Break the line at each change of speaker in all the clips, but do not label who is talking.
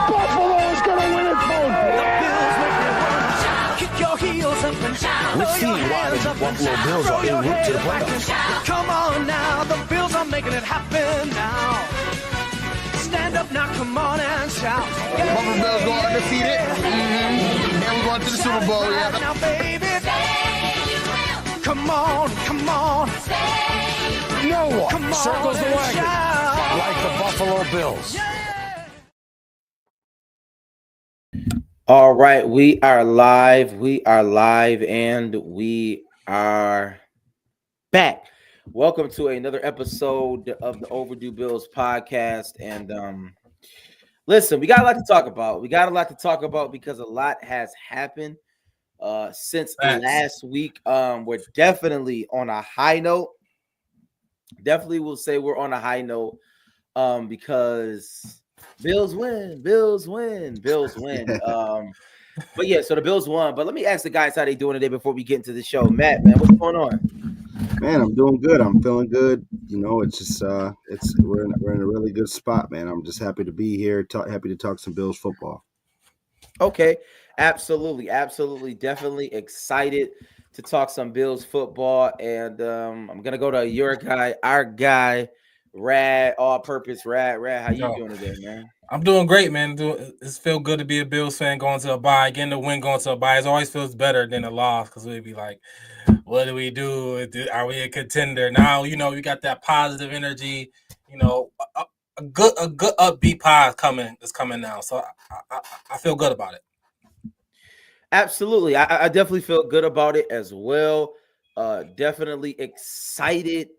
Buffalo is going to win it home.
The Bills make me wanna shout. Kick your heels up and shout.
Let's see why the Buffalo Bills are en route to the playoffs.
Come on now, the Bills are making it happen now. Stand up now, come on and shout. Yeah,
Buffalo Bills go undefeated. And we're going to the Super Bowl.
Right now, baby. Come on, come on.
No one
Come on
circles the
and
wagon
shout.
like the Buffalo Bills.
All right, we are live. We are live and we are back. Welcome to another episode of the Overdue Bills podcast. And listen, we got a lot to talk about. Because a lot has happened since last week. We're definitely on a high note. Definitely will say we're on a high note because Bills win. But yeah, so the Bills won. But let me ask the guys how they doing today before we get into the show. Matt, man, what's going on?
Man, I'm doing good. I'm feeling good. You know, it's just we're in a really good spot, man. I'm just happy to be here. Happy to talk some Bills football.
Okay, absolutely, definitely excited to talk some Bills football. And I'm gonna go to your guy, our guy, Rad, all-purpose Rad. How you doing today, man?
I'm doing great, man. It's feel good to be a Bills fan going to a bye, getting the win going to a bye. It always feels better than a loss because we'd be like, what do we do? Are we a contender? Now, you know, you got that positive energy, you know, a good upbeat pod is coming now. So I feel good about it.
Absolutely. I definitely feel good about it as well. Definitely excited,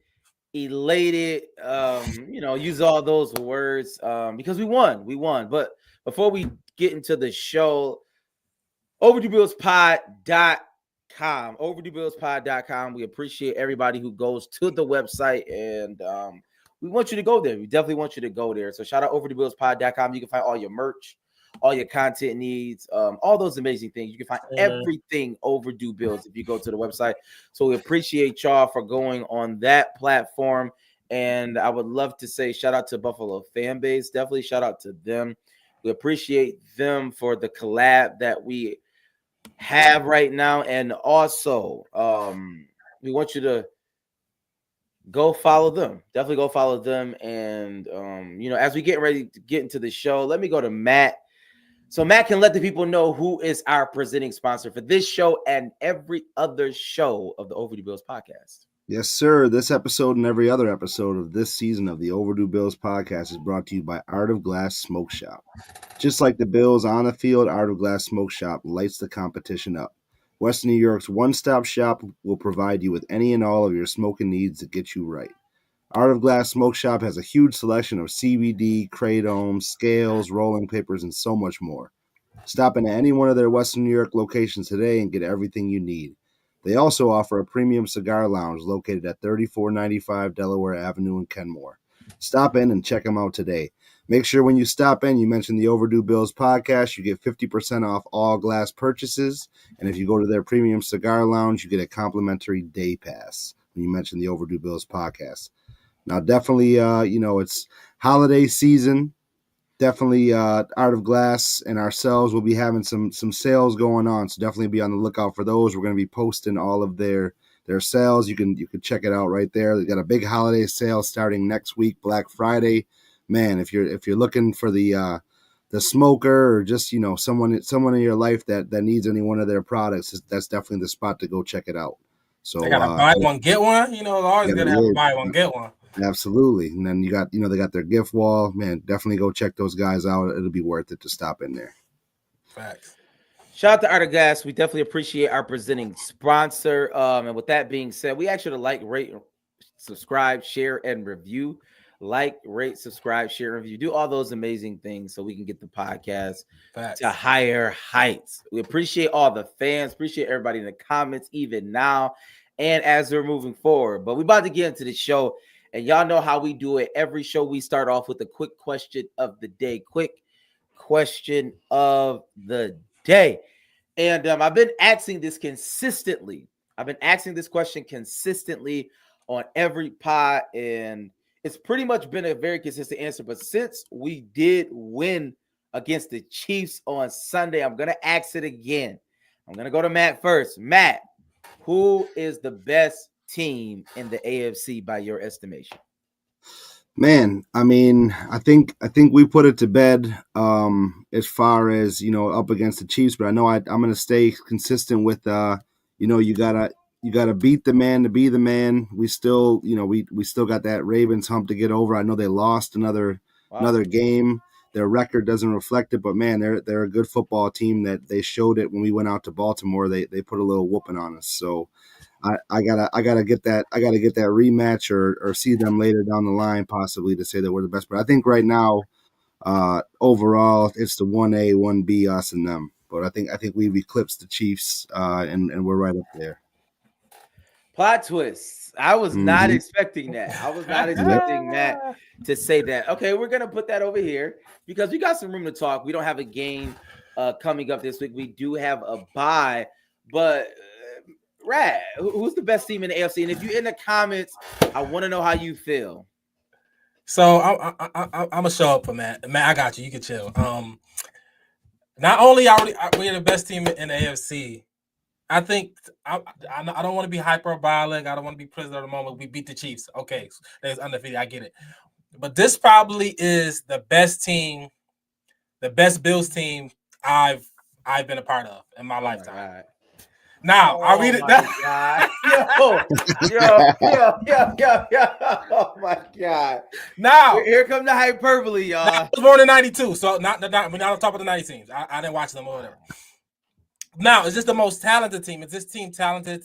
elated, you know, use all those words because we won. But before we get into the show, OverdueBillsPod.com. We appreciate everybody who goes to the website, and we want you to go there. We definitely want you to go there. So shout out OverdueBillsPod.com. You can find all your merch, all your content needs, all those amazing things. You can find everything Overdue Bills if you go to the website. So we appreciate y'all for going on that platform. And I would love to say shout out to Buffalo fan base. Definitely shout out to them. We appreciate them for the collab that we have right now. And also, we want you to go follow them. Definitely go follow them. And, you know, as we get ready to get into the show, let me go to Matt. So Matt can let the people know who is our presenting sponsor for this show and every other show of the Overdue Bills podcast.
Yes, sir. This episode and every other episode of this season of the Overdue Bills podcast is brought to you by Art of Glass Smoke Shop. Just like the Bills on the field, Art of Glass Smoke Shop lights the competition up. Western New York's one-stop shop will provide you with any and all of your smoking needs to get you right. Art of Glass Smoke Shop has a huge selection of CBD, kratom, scales, rolling papers, and so much more. Stop in at any one of their Western New York locations today and get everything you need. They also offer a premium cigar lounge located at 3495 Delaware Avenue in Kenmore. Stop in and check them out today. Make sure when you stop in, you mention the Overdue Bills podcast. You get 50% off all glass purchases. And if you go to their premium cigar lounge, you get a complimentary day pass when you mention the Overdue Bills podcast. Now, definitely, you know, it's holiday season. Definitely Art of Glass and ourselves will be having some sales going on. So definitely be on the lookout for those. We're going to be posting all of their sales. You can check it out right there. They got a big holiday sale starting next week, Black Friday. Man, if you're looking for the smoker or just, you know, someone in your life that needs any one of their products, that's definitely the spot to go check it out. So
they gotta buy one, get one. You know, always gonna have to buy one, get one.
Absolutely. And then you got, you know, they got their gift wall. Man, definitely go check those guys out. It'll be worth it to stop in there.
Facts.
Shout out to Art of Glass. We definitely appreciate our presenting sponsor. And with that being said, we actually like, rate, subscribe, share, and review. Like, rate, subscribe, share, review. Do all those amazing things so we can get the podcast to higher heights. We appreciate all the fans. Appreciate everybody in the comments, even now and as we're moving forward. But we're about to get into the show. And y'all know how we do it. Every show we start off with a quick question of the day. Quick question of the day. And I've been asking this consistently. I've been asking this question consistently on every pod. And it's pretty much been a very consistent answer. But since we did win against the Chiefs on Sunday. I'm going to ask it again. I'm going to go to Matt first. Matt, who is the best team in the AFC by your estimation?
Man, I mean, I think we put it to bed as far as, up against the Chiefs, but I know I'm going to stay consistent with you gotta beat the man to be the man. We still, we still got that Ravens hump to get over. I know they lost another game. Their record doesn't reflect it, but man, they're a good football team that they showed it when we went out to Baltimore. They put a little whooping on us. So I gotta get that rematch or see them later down the line possibly to say that we're the best. But I think right now, overall, it's the 1A, 1B, us and them. But I think we've eclipsed the Chiefs, and we're right up there.
Plot twist. I was not expecting that. I was not expecting Matt to say that. Okay, we're going to put that over here because we got some room to talk. We don't have a game coming up this week. We do have a bye. But, Rad, who's the best team in the AFC? And if you're in the comments, I want to know how you feel.
So I'm going to show up for Matt. Matt, I got you. You can chill. Not only are we the best team in the AFC, I think I don't want to be hyperbolic. I don't want to be prisoner of the moment. We beat the Chiefs. Okay, so there's undefeated. I get it. But this probably is the best team, the best Bills team I've been a part of in my lifetime. Now, I'll read it.
Oh my God.
Now,
here come the hyperbole, y'all.
I was born in 92, so not we're not on top of the 90 teams. I didn't watch them or whatever. Now, is this the most talented team? Is this team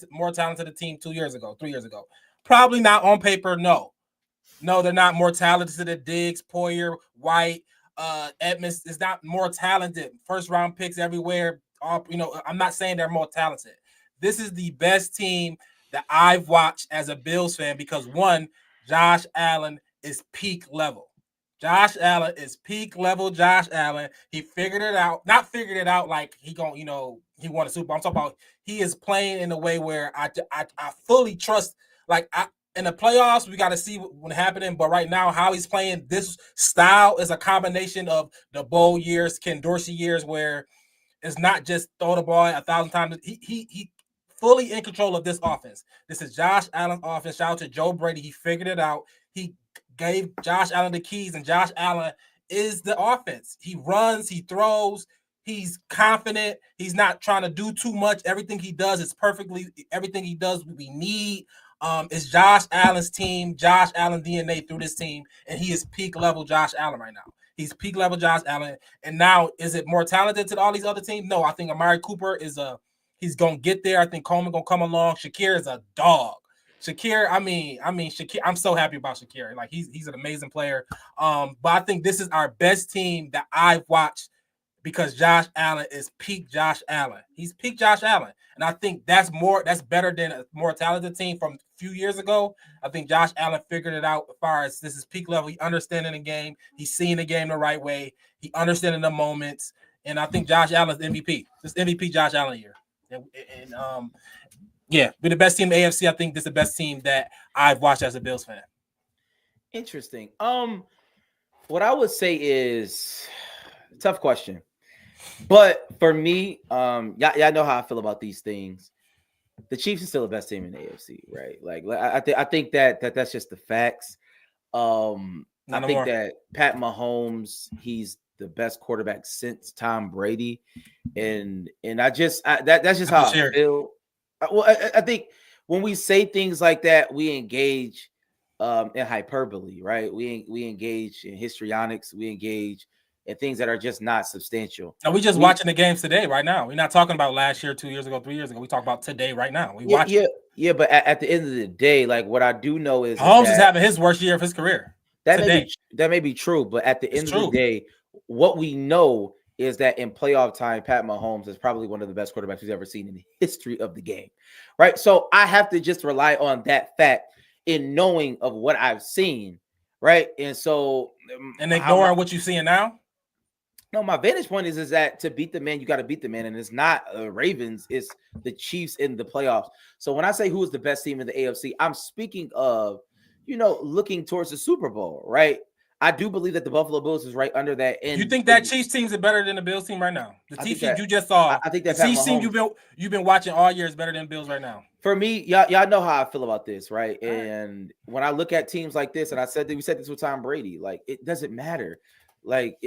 more talented than the team 2 years ago, 3 years ago? Probably not on paper, no. No, they're not more talented than Diggs, Poyer, White, Edmonds is not more talented. First round picks everywhere. I'm not saying they're more talented. This is the best team that I've watched as a Bills fan because one, Josh Allen is peak level. Josh Allen is peak level. Josh Allen, he figured it out. Not figured it out like he won a Super Bowl. I'm talking about he is playing in a way where I fully trust. Like in the playoffs, we got to see what's happening. But right now, how he's playing this style is a combination of the Bowl years, Ken Dorsey years, where it's not just throw the ball 1,000 times. He fully in control of this offense. This is Josh Allen's offense. Shout out to Joe Brady. He figured it out. He gave Josh Allen the keys, and Josh Allen is the offense. He runs, he throws, he's confident. He's not trying to do too much. Everything he does is perfectly. Everything he does, we need. It's Josh Allen's team, Josh Allen DNA through this team, and he is peak level Josh Allen right now. He's peak level Josh Allen. And now, is it more talented than all these other teams? No, I think Amari Cooper he's gonna get there. I think Coleman gonna come along. Shakir is a dog. Shakir, I mean, Shakir, I'm so happy about Shakir. Like he's an amazing player. But I think this is our best team that I've watched because Josh Allen is peak Josh Allen. He's peak Josh Allen. And I think that's better than a more talented team from a few years ago. I think Josh Allen figured it out as far as this is peak level. He understanding the game. He's seeing the game the right way. He understanding the moments. And I think Josh Allen's MVP. This MVP Josh Allen year. And yeah, we're the best team in the AFC. I think this is the best team that I've watched as a Bills fan.
Interesting. What I would say is tough question. But for me, y'all know how I feel about these things. The Chiefs are still the best team in the AFC, right? Like I think that's just the facts. I think that Pat Mahomes, he's the best quarterback since Tom Brady, and that's just how I feel. Well, I think when we say things like that, we engage in hyperbole, right? We engage in histrionics. We engage in things that are just not substantial.
No, we watching the games today, right now. We're not talking about last year, 2 years ago, 3 years ago. We talk about today, right now.
Yeah. But at the end of the day, like what I do know is
Mahomes is having his worst year of his career.
That may be true, but at the end of the day, what we know is that in playoff time, Pat Mahomes is probably one of the best quarterbacks we've ever seen in the history of the game, right? So I have to just rely on that fact in knowing of what I've seen, right? And so,
and ignoring what you're seeing now.
No, my vantage point is that to beat the man, you got to beat the man, and it's not Ravens, it's the Chiefs in the playoffs. So when I say who is the best team in the AFC, I'm speaking of, looking towards the Super Bowl, right? I do believe that the Buffalo Bills is right under that. And
you think that Chiefs team is better than the Bills team right now? The Chiefs team you just saw.
I think that
the Chiefs team you've been watching all year is better than Bills right now.
For me, y'all know how I feel about this, right? And when I look at teams like this, and we said this with Tom Brady, like it doesn't matter, like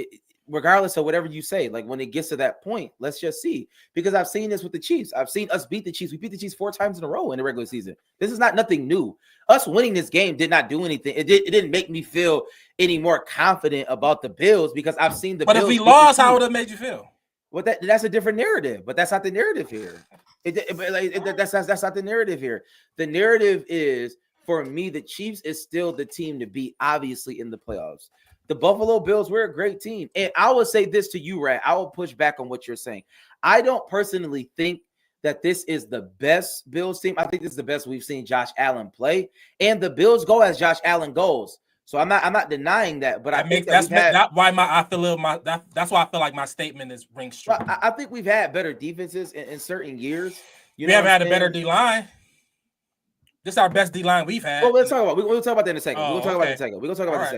regardless of whatever you say, like when it gets to that point, let's just see. Because I've seen this with the Chiefs. I've seen us beat the Chiefs. We beat the Chiefs 4 times in a row in the regular season. This is not nothing new. Us winning this game did not do anything. It didn't make me feel any more confident about the Bills because I've seen the.
But
Bills
if we lost, how would it made you feel?
Well, that's a different narrative, but that's not the narrative here. That's not the narrative here. The narrative is, for me, the Chiefs is still the team to beat, obviously, in the playoffs. The Buffalo Bills, we're a great team. And I will say this to you, Rat. I will push back on what you're saying. I don't personally think that this is the best Bills team. I think this is the best we've seen Josh Allen play. And the Bills go as Josh Allen goes. So I'm not denying that, but I think that's
why that's why I feel like my statement is rings true.
I think we've had better defenses in certain years.
We haven't had a better D line. This is our best D line we've had.
Well, we'll talk about that in a second. We're gonna talk about it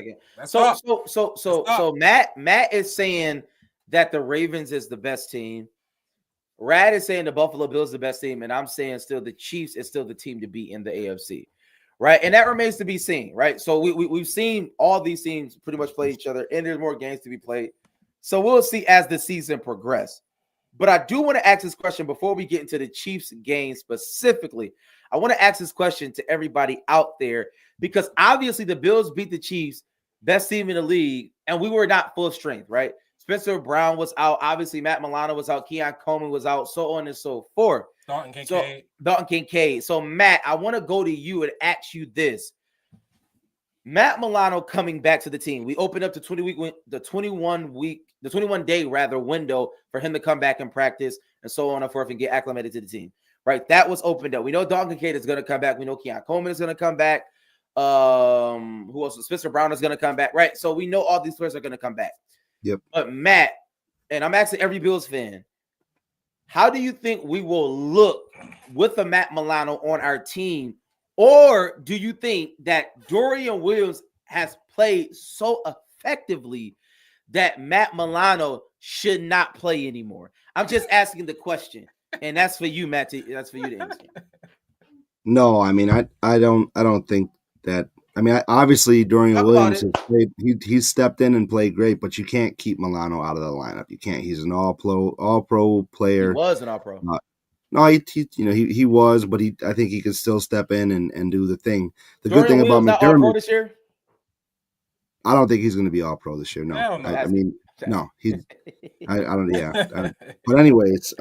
in a second. So Matt is saying that the Ravens is the best team. Rad is saying the Buffalo Bills is the best team, and I'm saying still the Chiefs is still the team to beat in the AFC. Right, and that remains to be seen, right? So we've seen all these teams pretty much play each other, and there's more games to be played. So we'll see as the season progresses. But I do want to ask this question before we get into the Chiefs game specifically. I want to ask this question to everybody out there because obviously the Bills beat the Chiefs, best team in the league, and we were not full strength, right? Spencer Brown was out. Obviously, Matt Milano was out. Keon Coleman was out, so on and so forth.
Dalton Kincaid. So, Matt, I want to go to you and ask you this. Matt Milano coming back to the team. We opened up the 21-day window for him to come back and practice and so on and forth and get acclimated to the team. Right? That was opened up. We know Dalton Kincaid is going to come back. We know Keon Coleman is going to come back. Who else? Spencer Brown is going to come back. Right? So we know all these players are going to come back.
Yep.
But Matt, and I'm asking every Bills fan, how do you think we will look with a Matt Milano on our team? Or do you think that Dorian Williams has played so effectively that Matt Milano should not play anymore? I'm just asking the question. And that's for you, Matt. That's for you to answer.
No, I mean, I don't think that. I mean, obviously, Dorian Williams has played. He's stepped in and played great, but you can't keep Milano out of the lineup. You can't. He's an all-pro player.
He was an all-pro.
No, he was, but I think he could still step in and do the thing. The
Dorian
good thing
Williams
about
not all-pro
McDermott
this year?
I don't think he's going to be all-pro this year. No,
I don't know.
I mean, no, I don't. Yeah, but anyways,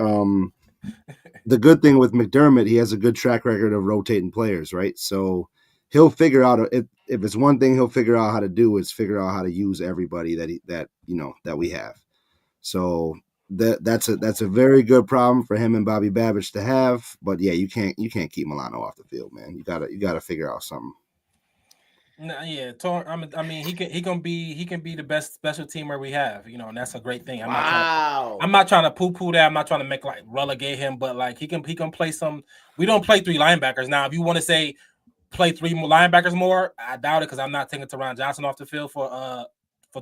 the good thing with McDermott, he has a good track record of rotating players, right? So he'll figure out if it's one thing he'll figure out how to do is figure out how to use everybody that we have. So that's a very good problem for him and Bobby Babbage to have. But yeah, you can't keep Milano off the field, man. You gotta figure out something.
No, yeah, I mean, he can be the best special teamer we have, and that's a great thing. I'm not trying to poo-poo that. I'm not trying to make relegate him, but he can play some. We don't play 3 linebackers now. If you want to say play 3 linebackers more, I doubt it because I'm not taking Teron Johnson off the field for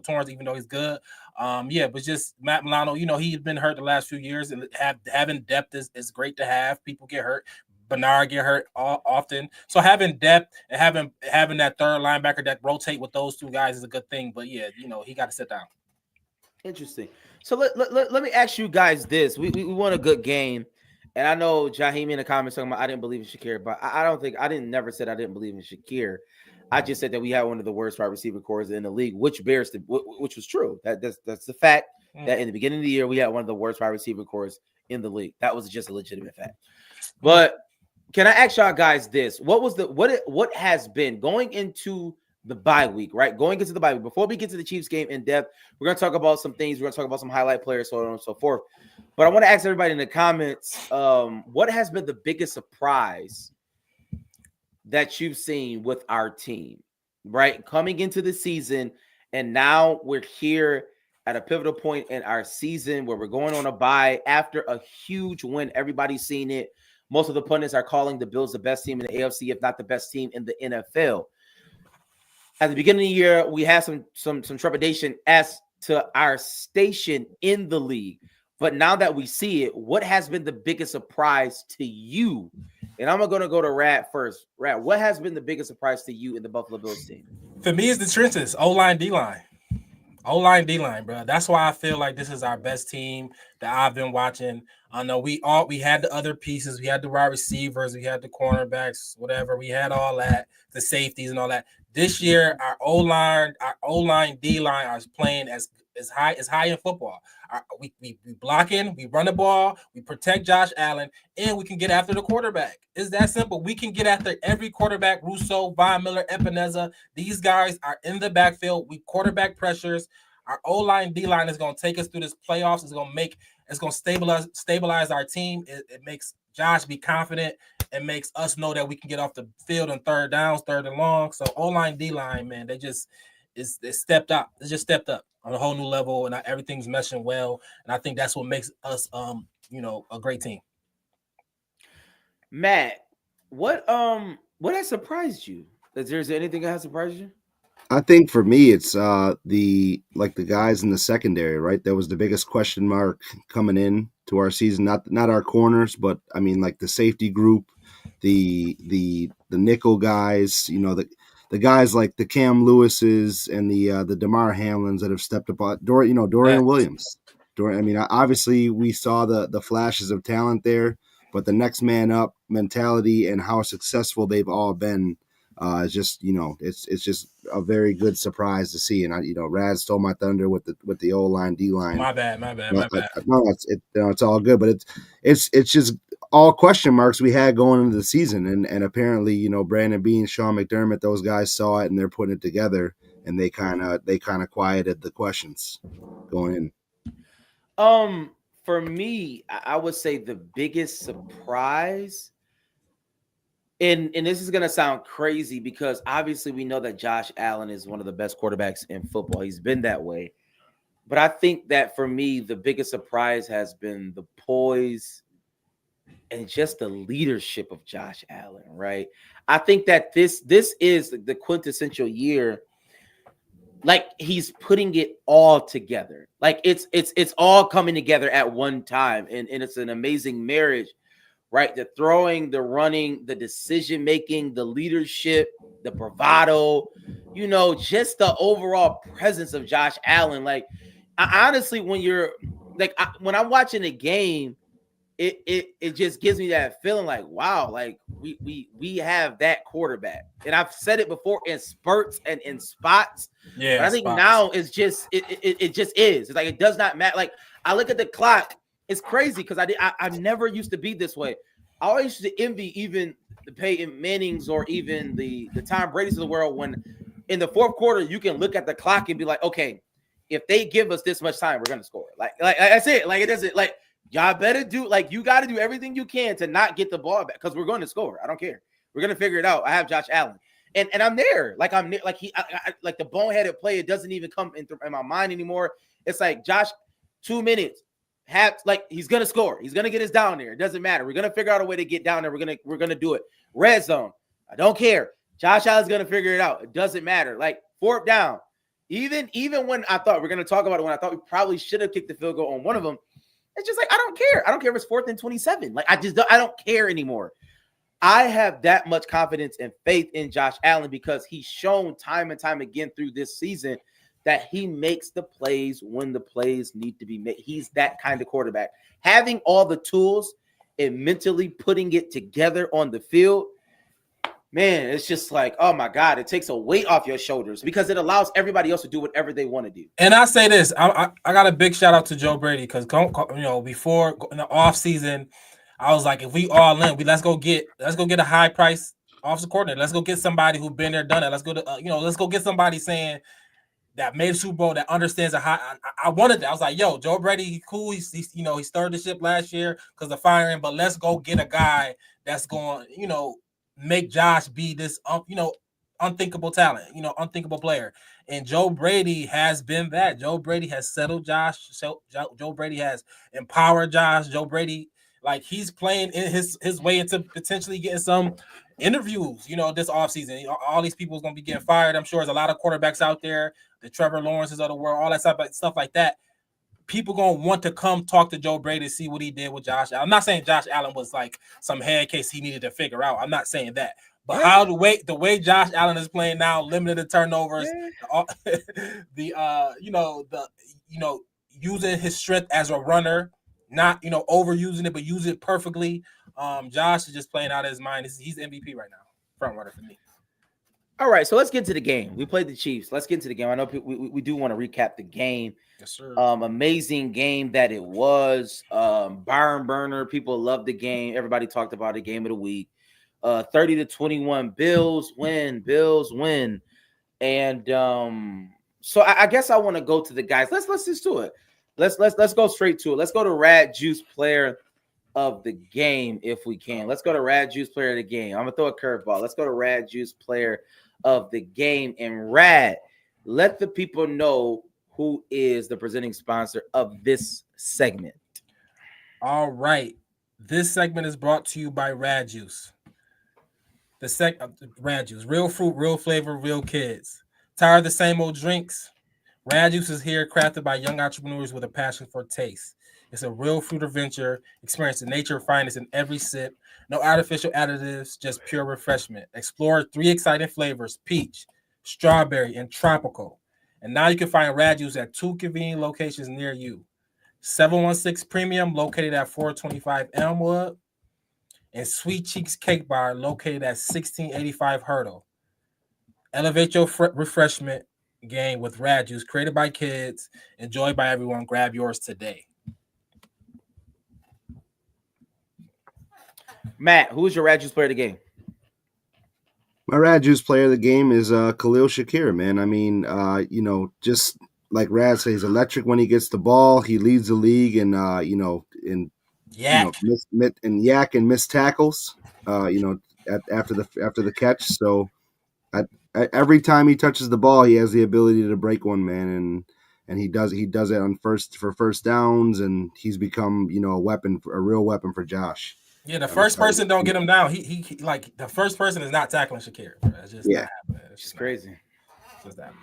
Torrance, even though he's good. But just Matt Milano, he's been hurt the last few years, and having depth is great to have. People get hurt. Bernard get hurt often, so having depth and having that third linebacker that rotate with those 2 guys is a good thing. But yeah, he got to sit down.
Interesting. So let me ask you guys this: we won a good game, and I know Jaheim in the comments talking about I didn't believe in Shakir, but I never said I didn't believe in Shakir. I just said that we had one of the worst wide receiver cores in the league, which was true. That's the fact that in the beginning of the year we had one of the worst wide receiver cores in the league. That was just a legitimate fact. But can I ask y'all guys this? What has been going into the bye week, right? Going into the bye week. Before we get to the Chiefs game in depth, we're going to talk about some things. We're going to talk about some highlight players, so on and so forth. But I want to ask everybody in the comments, what has been the biggest surprise that you've seen with our team, right? Coming into the season, and now we're here at a pivotal point in our season where we're going on a bye after a huge win. Everybody's seen it. Most of the pundits are calling the Bills the best team in the AFC, if not the best team in the NFL. at the beginning of the year, we had some trepidation as to our station in the league. But now that we see it, what has been the biggest surprise to you? And I'm going to go to Rad first. Rad, what has been the biggest surprise to you in the Buffalo Bills team?
For me, it's the trenches, O-line, D-line. O-line, D-line, bro. That's why I feel like this is our best team that I've been watching. I know we had the other pieces. We had the wide receivers. We had the cornerbacks, whatever. We had all that, the safeties and all that. This year, our O-line, D-line are playing as high in football. We blocking, we run the ball, we protect Josh Allen, and we can get after the quarterback. It's that simple. We can get after every quarterback. Rousseau, Von Miller, Epineza. These guys are in the backfield. We quarterback pressures. Our O-line, D-line is going to take us through this playoffs. It's going to stabilize our team. It makes Josh be confident. It makes us know that we can get off the field on third downs, third and long. So O-line, D-line, man, they stepped up. They just stepped up on a whole new level, and everything's meshing well. And I think that's what makes us, a great team.
Matt, what has surprised you? Is there anything that has surprised you?
I think for me, it's the guys in the secondary, right? That was the biggest question mark coming in to our season. Not our corners, but I mean, like the safety group, the nickel guys. You know, the guys like the Cam Lewises and the DeMar Hamlins that have stepped up. Dorian Williams. Obviously we saw the flashes of talent there, but the next man up mentality and how successful they've all been. It's just it's just a very good surprise to see, and Rad stole my thunder with the O-line, D-line.
My bad.
No, it's all good, but it's just all question marks we had going into the season, and apparently Brandon Beane, Sean McDermott, those guys saw it and they're putting it together, and they kind of quieted the questions going in.
For me, I would say the biggest surprise. And this is going to sound crazy because obviously we know that Josh Allen is one of the best quarterbacks in football. He's been that way. But I think that for me, the biggest surprise has been the poise and just the leadership of Josh Allen, right? I think that this is the quintessential year. Like he's putting it all together. Like it's all coming together at one time. And it's an amazing marriage. Right, the throwing, the running, the decision-making, the leadership, the bravado, just the overall presence of Josh Allen. Like, honestly, when I'm watching the game, it just gives me that feeling like, wow, like we have that quarterback. And I've said it before in spurts and in spots.
Yeah,
but I think now it's just it just is. It's like it does not matter. Like I look at the clock. It's crazy because I never used to be this way. I always used to envy even the Peyton Mannings or even the Tom Brady's of the world when in the fourth quarter you can look at the clock and be like, okay, if they give us this much time, we're gonna score. Like that's it. Like it doesn't like y'all better do you got to do everything you can to not get the ball back because we're going to score. I don't care. We're gonna figure it out. I have Josh Allen. And I'm there. Like I'm like like the boneheaded play. It doesn't even come in my mind anymore. It's like Josh, 2 minutes. He's gonna score. He's gonna get us down there. It doesn't matter. We're gonna figure out a way to get down there. We're gonna do it. Red zone. I don't care. Josh Allen's gonna figure it out. It doesn't matter. Like fourth down. Even when I thought we're gonna talk about it, when I thought we probably should have kicked the field goal on one of them, it's just like I don't care. I don't care if it's 4th and 27. Like I don't care anymore. I have that much confidence and faith in Josh Allen because he's shown time and time again through this season that he makes the plays when the plays need to be made. He's that kind of quarterback. Having all the tools and mentally putting it together on the field, man, it's just like, oh my God, it takes a weight off your shoulders because it allows everybody else to do whatever they want to do.
And I say this, I got a big shout out to Joe Brady because before in the off season, I was like, if we all in, let's go get a high price offensive coordinator. Let's go get somebody who's been there, done it. Let's go to let's go get somebody saying that made a Super Bowl that understands I wanted that. I was like, yo, Joe Brady, he cool. He started the ship last year because of firing, but let's go get a guy that's going, make Josh be this, unthinkable talent, unthinkable player. And Joe Brady has been that. Joe Brady has settled Josh. Joe Brady has empowered Josh. Joe Brady, like he's playing in his way into potentially getting some interviews, this offseason. All these people is going to be getting fired. I'm sure there's a lot of quarterbacks out there, the Trevor Lawrences of the world, all that stuff like that. People going to want to come talk to Joe Brady to see what he did with Josh Allen. I'm not saying Josh Allen was like some head case he needed to figure out. I'm not saying that. But how the way Josh Allen is playing now, limited the turnovers, using his strength as a runner, not overusing it, but use it perfectly. Josh is just playing out of his mind. He's MVP right now, front runner for me.
All right, so let's get to the game. We played the Chiefs. Let's get into the game. I know we do want to recap the game.
Yes, sir.
Amazing game that it was. Barn burner. People loved the game. Everybody talked about the game of the week. 30-21. Bills win. And so I guess I want to go to the guys. Let's just do it. Let's go straight to it. Let's go to Rad Juice player of the game if we can. Let's go to Rad Juice player of the game. I'm gonna throw a curveball. Let's go to Rad Juice player of the game. And Rad, let the people know who is the presenting sponsor of this segment.
All right. This segment is brought to you by Rad Juice. Rad Juice, real fruit, real flavor, real kids. Tired of the same old drinks? Rad Juice is here, crafted by young entrepreneurs with a passion for taste. It's a real fruit adventure. Experience the nature of finest in every sip. No artificial additives, just pure refreshment. Explore 3 exciting flavors: peach, strawberry, and tropical. And now you can find Rad Juice at 2 convenient locations near you. 716 Premium, located at 425 Elmwood, and Sweet Cheeks Cake Bar, located at 1685 Hurdle. Elevate your refreshment game with Rad Juice, created by kids, enjoyed by everyone. Grab yours today.
Matt, who is your Rad Juice player of the game?
My Rad Juice player of the game is Khalil Shakir, man. I mean, just like Rad says, he's electric when he gets the ball. He leads the league in yak and missed tackles. After the catch. So every time he touches the ball, he has the ability to break one, man, and he does it on first downs, and he's become a real weapon for Josh.
Yeah, the first person don't get him down. He like the first person is not tackling Shakir. It's just
it's just crazy.
Just that.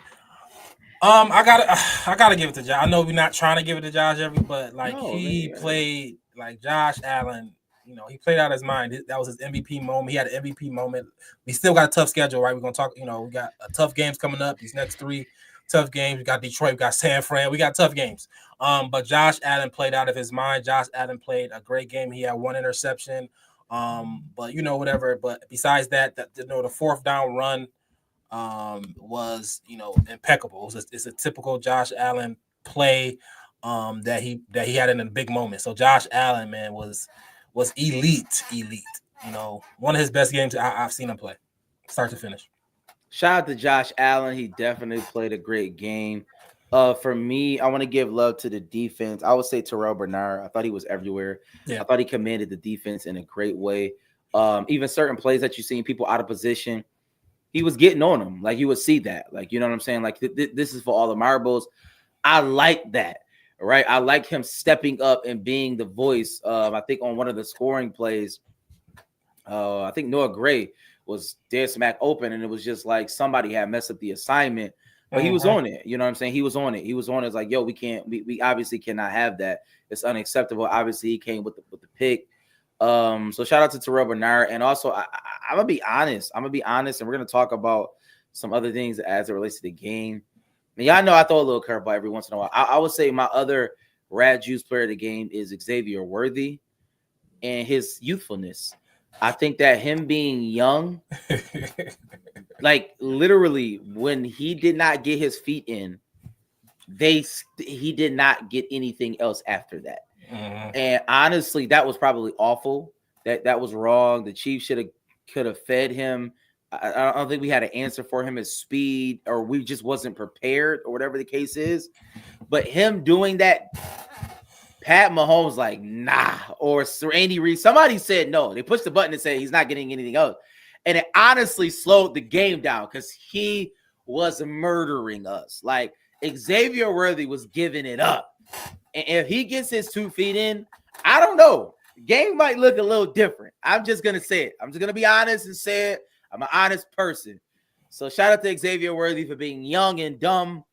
I gotta give it to Josh. I know we're not trying to give it to Josh but played like Josh Allen. He played out his mind. That was his MVP moment. He had an MVP moment. We still got a tough schedule, right? We're gonna talk. We got tough games coming up. These next 3 tough games. We got Detroit. We got San Fran. We got tough games. But Josh Allen played out of his mind. Josh Allen played a great game. He had 1 interception. But whatever. But besides that, the 4th down run was impeccable. It's a typical Josh Allen play that he had in a big moment. So Josh Allen, man, was elite. One of his best games I've seen him play, start to finish.
Shout out to Josh Allen. He definitely played a great game. For me, I want to give love to the defense. I would say Terrell Bernard. I thought he was everywhere. Yeah. I thought he commanded the defense in a great way. Even certain plays that you've seen people out of position, he was getting on them. Like, you would see that. Like, you know what I'm saying? Like, this is for all the marbles. I like that, right? I like him stepping up and being the voice. I think on one of the scoring plays, I think Noah Gray was dead smack open, and it was just like somebody had messed up the assignment. But he was on it. You know what I'm saying? He was on it. It's like, yo, we obviously cannot have that. It's unacceptable. Obviously, he came with the pick. So shout out to Terrell Bernard. And also, I'm gonna be honest. And we're gonna talk about some other things as it relates to the game. And y'all know I throw a little curveball every once in a while. I would say my other Rad Juice player of the game is Xavier Worthy and his youthfulness. I think that him being young, like literally when he did not get his feet in, he did not get anything else after that. And honestly, that was probably awful. That was wrong. The Chiefs could have fed him. I don't think we had an answer for him at speed, or we just wasn't prepared, or whatever the case is. But him doing that, Pat Mahomes like, nah, or Randy Reed, somebody said no. They pushed the button and said he's not getting anything else. And it honestly slowed the game down because he was murdering us. Like, Xavier Worthy was giving it up. And if he gets his 2 feet in, I don't know. game might look a little different. I'm just gonna say it. I'm just gonna be honest and say it. I'm an honest person. So shout out to Xavier Worthy for being young and dumb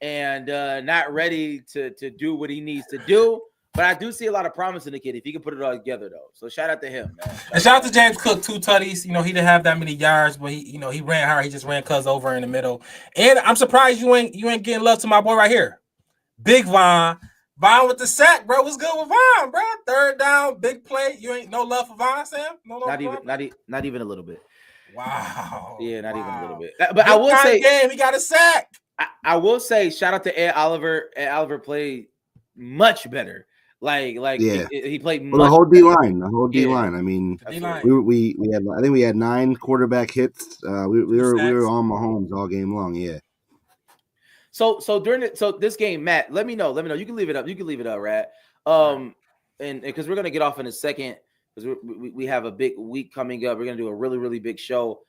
and not ready to do what he needs to do. But I do see a lot of promise in the kid if he can put it all together, though. So shout out to him, man.
And shout out to James Cook, 2 tutties. You know, he didn't have that many yards, but he ran hard. He just ran Cuz over in the middle. And I'm surprised you ain't getting love to my boy right here, Big Von. Von with the sack, bro. What's good with Von, bro? 3rd down, big play. You ain't no love for Von, Sam? No love
Not even a little bit.
Wow.
Yeah, not even a little bit. But
Big
I will say,
game, he got a sack.
I will say, shout out to Ed Oliver. Ed Oliver played much better. Like
Yeah.
he played.
Well, the whole D line. I mean,
D-line.
we had. I think we had 9 quarterback hits. We were on Mahomes all game long. Yeah.
So this game, Matt, let me know. You can leave it up. Rad. And because we're gonna get off in a second because we have a big week coming up. We're gonna do a really, really big show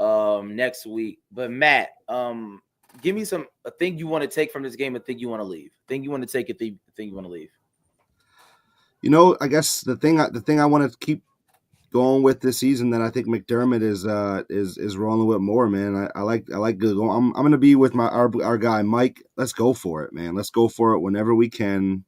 next week. But Matt, give me a thing you want to take from this game, a thing you want to leave. Thing you want to take, a thing you want to leave.
You know, I guess the thing I want to keep going with this season that I think McDermott is rolling with more, man. I like good. I'm gonna be with our guy Mike. Let's go for it, man. Let's go for it whenever we can.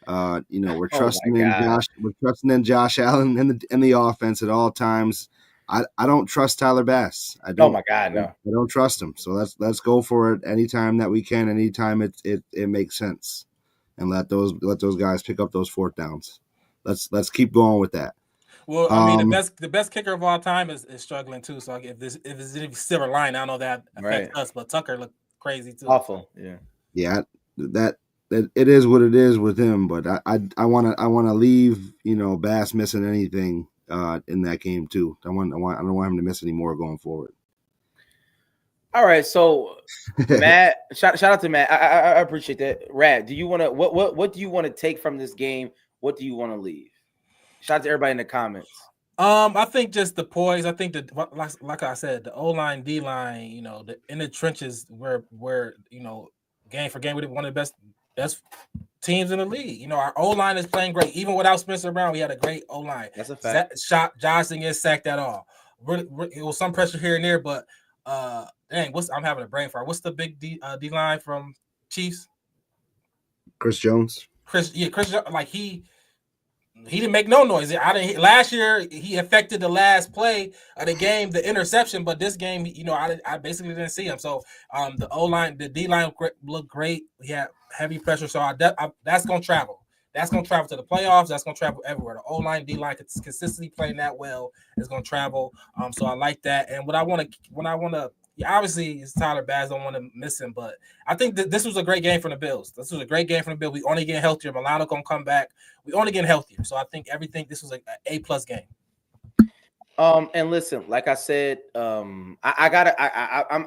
You know, we're trusting in Josh. We're trusting in Josh Allen in the offense at all times. I don't trust Tyler Bass. I don't.
Oh my God, no.
I don't trust him. So let's go for it anytime that we can. Anytime it makes sense, and let those guys pick up those 4th downs. Let's keep going with that.
Well, I mean, the best kicker of all time is struggling too. So if it's any silver line, I don't know that affects us, but Tucker looked crazy too.
Awful, yeah.
Yeah, that it is what it is with him. But I want to leave Bass missing anything in that game too. I don't want him to miss any more going forward.
All right, so Matt, shout out to Matt. I appreciate that. Rad, do you want to what do you want to take from this game? What do you want to leave? Shout out to everybody in the comments.
I think just the poise. I think that, like I said, the O-line, D-line, in the trenches where game for game, we're one of the best teams in the league. Our O-line is playing great. Even without Spencer Brown, we had a great O-line.
That's a fact.
Josh didn't get sacked at all. It was some pressure here and there, but I'm having a brain fart. What's the big D-line from Chiefs?
Chris Jones.
Chris Jones, like he didn't make no noise. Last year he affected the last play of the game, the interception, but this game, I basically didn't see him. So the O-line, the D-line looked great. He had heavy pressure, so that's gonna travel. That's gonna travel to the playoffs. That's gonna travel everywhere. The O-line, D-line consistently playing that well is gonna travel. So I like that. And what I want to. Yeah, obviously, it's Tyler Bass. Don't want to miss him, but I think that this was a great game for the Bills. This was a great game for the Bills. We only getting healthier. Milano gonna come back. We only getting healthier. So I think this was an A+ game.
And listen, like I said, I'm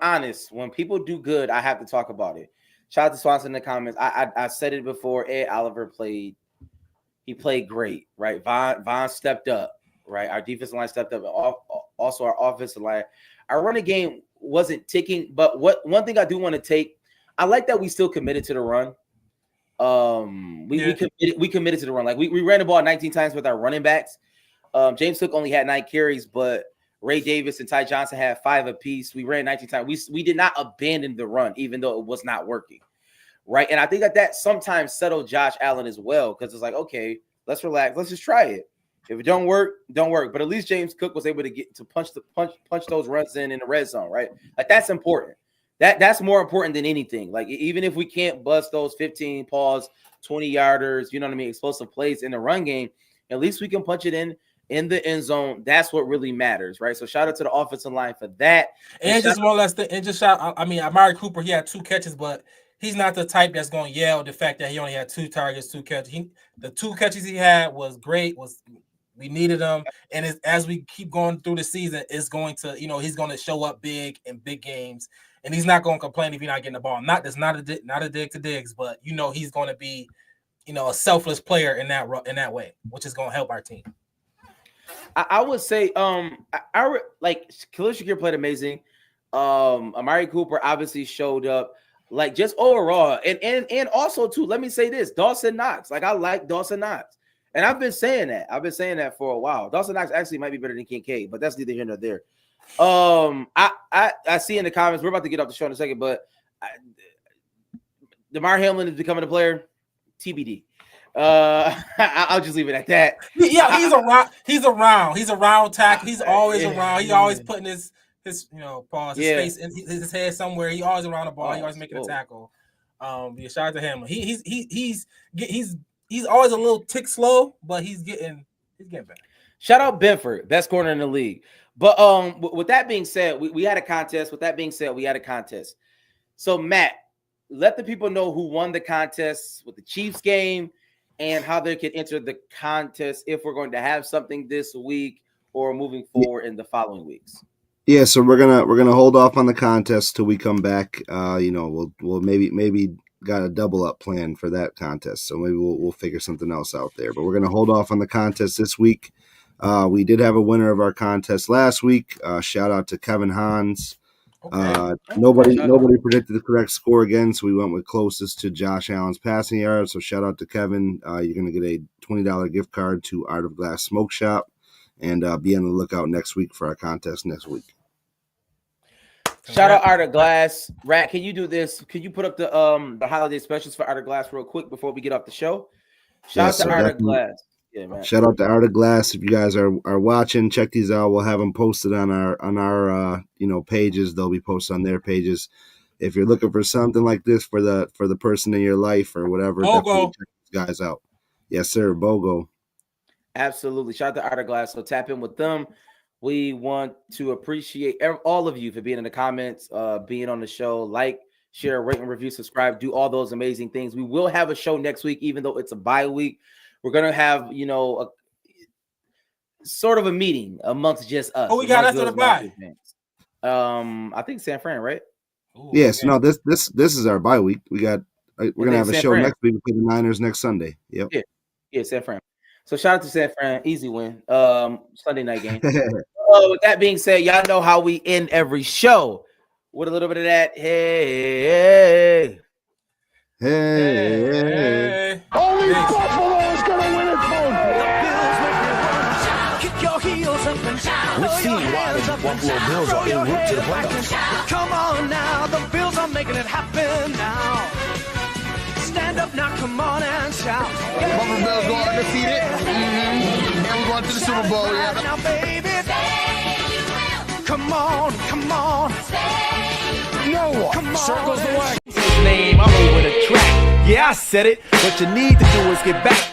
honest. When people do good, I have to talk about it. Shout out to Swanson in the comments. I said it before. Ed Oliver played great, right? Von stepped up, right? Our defensive line stepped up. Also, our offensive line. Our running game wasn't ticking, but one thing I do want to take, I like that we still committed to the run. We committed to the run. Like we ran the ball 19 times with our running backs. James Cook only had 9 carries, but Ray Davis and Ty Johnson had 5 apiece. We ran 19 times. We did not abandon the run, even though it was not working, right? And I think that sometimes settled Josh Allen as well, because it's like, okay, let's relax, let's just try it. If it don't work, don't work. But at least James Cook was able to get to punch those runs in the red zone, right? Like that's important. That's more important than anything. Like even if we can't bust those 15 pause, 20-yarders, explosive plays in the run game, at least we can punch it in the end zone. That's what really matters, right? So shout out to the offensive line for that.
And just one last thing. And just Amari Cooper, he had 2 catches, but he's not the type that's going to yell the fact that he only had 2 targets, 2 catches. The 2 catches he had was great. We needed him, and as we keep going through the season, it's going to, he's going to show up big in big games, and he's not going to complain if you're not getting the ball. That's not a dig to Diggs, but he's going to be, a selfless player in that way, which is going to help our team.
I would say, I like Khalil Shakir played amazing. Amari Cooper obviously showed up, like just overall, and also too. Let me say this: Dawson Knox. Like I like Dawson Knox. And I've been saying that. I've been saying that for a while. Dawson Knox actually might be better than Kincaid, but that's neither here nor there. I see in the comments, we're about to get off the show in a second, but DeMar Hamlin is becoming a player. TBD. I'll just leave it at that.
Yeah, he's around. He's around tackle. He's always around. He's always putting his his face in his head somewhere. He always around the ball. He always making a tackle. Yeah, shout out to him. He's always a little tick slow, but he's getting better.
Shout out Benford, best corner in the league. But with that being said, we had a contest. With that being said, we had a contest. So Matt, let the people know who won the contest with the Chiefs game and how they can enter the contest if we're going to have something this week or moving forward in the following weeks.
Yeah, so we're gonna hold off on the contest till we come back. We'll maybe got a double up plan for that contest, so maybe we'll figure something else out there. But we're gonna hold off on the contest this week. We did have a winner of our contest last week. Shout out to Kevin Hans. Okay. Nobody predicted the correct score again, so we went with closest to Josh Allen's passing yards. So shout out to Kevin. You're gonna get a $20 gift card to Art of Glass Smoke Shop. And be on the lookout next week for our contest next week.
Shout out Art of Glass. Rat, can you do this? Can you put up the holiday specials for Art of Glass real quick before we get off the show? Shout out to Art of Glass. Yeah, man.
Shout out to Art of Glass. If you guys are watching, check these out. We'll have them posted on our pages. They'll be posted on their pages. If you're looking for something like this for the person in your life or whatever, definitely check these guys out. Yes, sir. BOGO.
Absolutely. Shout out to Art of Glass. So tap in with them. We want to appreciate all of you for being in the comments, being on the show. Like, share, rate, and review, subscribe, do all those amazing things. We will have a show next week, even though it's a bye week. We're going to have, a sort of a meeting amongst just us.
Oh, we got us on the bye.
I think San Fran, right?
Ooh, yes. Okay. No, this is our bye week. We're going to have a show next week with the Niners next Sunday. Yep.
Yeah, San Fran. So shout out to San Fran, easy win. Sunday night game. With that being said, y'all know how we end every show with a little bit of that. Hey.
Only Buffalo is gonna win it, folks.
Kick your heels up and down.
Let's see why the Buffalo Bills are en route to the playoffs.
Come on now, the Bills are making it happen now. Stand up now, come on and shout.
Buffalo Bills go undefeated. And we're going to the Super Bowl. Yeah.
Now, baby, come on.
No one
Come on.
circles the wagon.
Name, I'm over the track. Yeah, I said it. What you need to do is get back